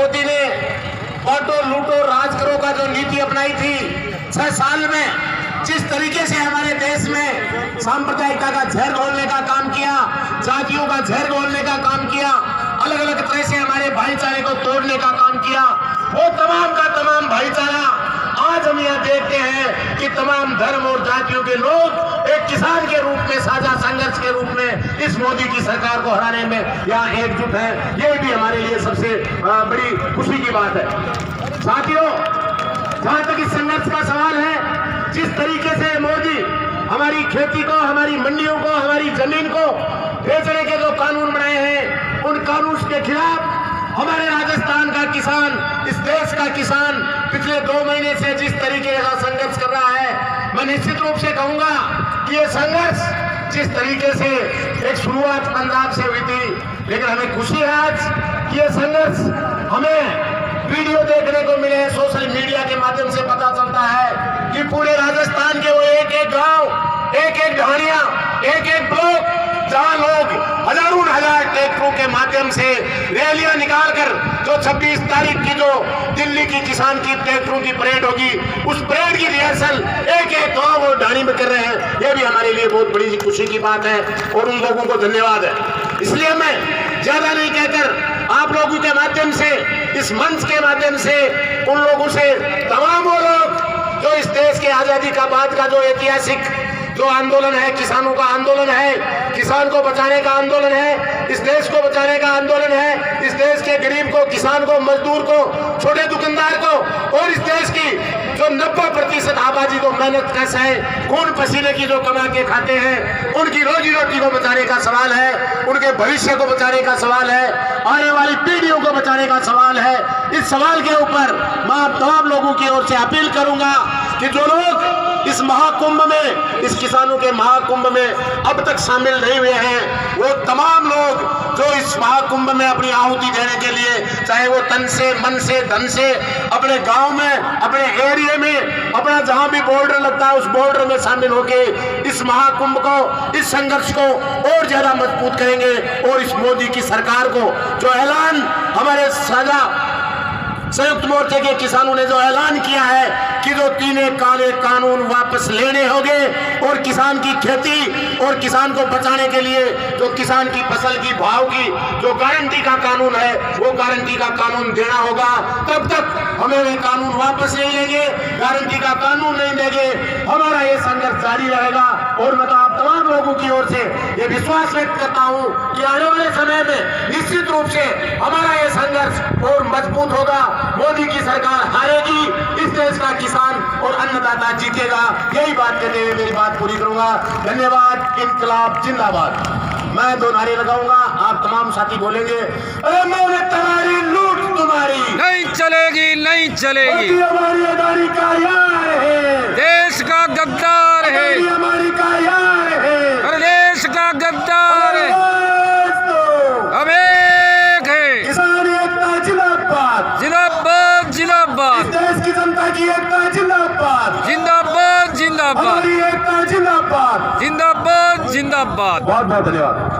मोदी ने बांटो लूटो राज करो का जो नीति अपनाई थी 6 साल में, जिस तरीके से हमारे देश में सांप्रदायिकता का जहर घोलने का काम किया, जातियों का जहर घोलने का काम किया, अलग अलग तरह से हमारे भाईचारे को तोड़ने का काम किया, वो तमाम का तमाम भाईचारा आज हम यहाँ देखते हैं कि तमाम धर्म और जातियों के लोग एक किसान के रूप में, साझा संघर्ष के रूप में इस मोदी की सरकार को हराने में यहाँ एकजुट है। ये भी हमारे लिए सबसे बड़ी खुशी की बात है। साथियों, जहां तक इस संघर्ष का सवाल है, जिस तरीके से मोदी हमारी खेती को, हमारी मंडियों को, हमारी जमीन को बेचने के जो कानून बनाए हैं, उन कानून के खिलाफ हमारे राजस्थान का किसान, इस देश का किसान पिछले 2 महीने से जिस तरीके का संघर्ष कर रहा है, मैं निश्चित रूप से कहूंगा कि ये संघर्ष जिस तरीके से एक शुरुआत पंजाब से हुई थी, लेकिन हमें खुशी है आज कि ये संघर्ष हमें वीडियो देखने को मिले, सोशल मीडिया के माध्यम से पता चलता है कि पूरे राजस्थान के वो एक एक गांव, एक एक ढाणियां, एक एक ब्लॉक, जहां लोग हजारों हजार ट्रैक्टरों के माध्यम से रैलियां निकालकर जो 26 तारीख की जो दिल्ली की किसान की ट्रैक्टरों की परेड होगी, उस परेड की रिहर्सल एक एक गांव और ढाणी में कर रहे हैं। ये भी हमारे लिए बहुत बड़ी खुशी की बात है और उन लोगों को धन्यवाद है। इसलिए मैं ज्यादा नहीं कहकर आप लोगों के माध्यम से, इस मंच के माध्यम से उन लोगों से, तमाम वो लोग जो इस देश के आजादी का बाद का जो ऐतिहासिक जो आंदोलन है, किसानों का आंदोलन है, किसान को बचाने का आंदोलन है, इस देश को बचाने का आंदोलन है, इस देश के गरीब को, किसान को, मजदूर को, छोटे दुकानदार को और इस देश की जो 90% आबादी को मेहनत कश है, खून पसीने की जो कमा के खाते हैं, उनकी रोजी रोटी को बचाने का सवाल है, उनके भविष्य को बचाने का सवाल है, आने वाली पीढ़ियों को बचाने का सवाल है। इस सवाल के ऊपर मैं आप तमाम लोगों की ओर से अपील करूंगा कि जो लोग इस महाकुंभ में, इस किसानों के महाकुंभ में अब तक शामिल नहीं हुए हैं, वो तमाम लोग जो इस महाकुंभ में अपनी आहुति देने के लिए, चाहे वो तन से, मन से, धन से, अपने गांव में, अपने एरिया में, अपना जहां भी बॉर्डर लगता है उस बॉर्डर में शामिल होके इस महाकुंभ को, इस संघर्ष को और ज्यादा मजबूत करेंगे और इस मोदी की सरकार को जो ऐलान हमारे साझा संयुक्त मोर्चे के किसानों ने जो ऐलान किया है कि जो 3 काले कानून वापस लेने होंगे और किसान की खेती और किसान को बचाने के लिए जो किसान की फसल की भाव की जो गारंटी का कानून है, वो गारंटी का कानून देना होगा। तब तक हमें ये कानून वापस नहीं लेंगे, गारंटी का कानून नहीं देंगे, हमारा ये संघर्ष जारी रहेगा। और मैं तो आप तमाम लोगों की ओर से ये विश्वास व्यक्त करता हूँ कि आने वाले समय में निश्चित रूप से हमारा ये संघर्ष और मजबूत होगा, मोदी की सरकार हारेगी, इस देश का किसान और अन्नदाता जीतेगा। यही बात कहते हुए मेरी बात पूरी करूंगा। धन्यवाद। इंकलाब जिंदाबाद। मैं 2 नारे लगाऊंगा, आप तमाम साथी बोलेंगे, अरे मोदी तुम्हारी लूट तुम्हारी नहीं चलेगी, नहीं चलेगी। हमारी अदारी का यार है, देश का गद्दार है, हमारी का यार है, हर देश का गद्दार है। हम एक है, किसान एकता जिंदाबाद, जिंदाबाद जिंदाबाद, देश की जनता की एकता जिंदाबाद, जिंदाबाद जिंदाबाद, हमारी एकता जिंदाबाद। जिंदाबाद जिंदाबाद। बहुत बहुत धन्यवाद।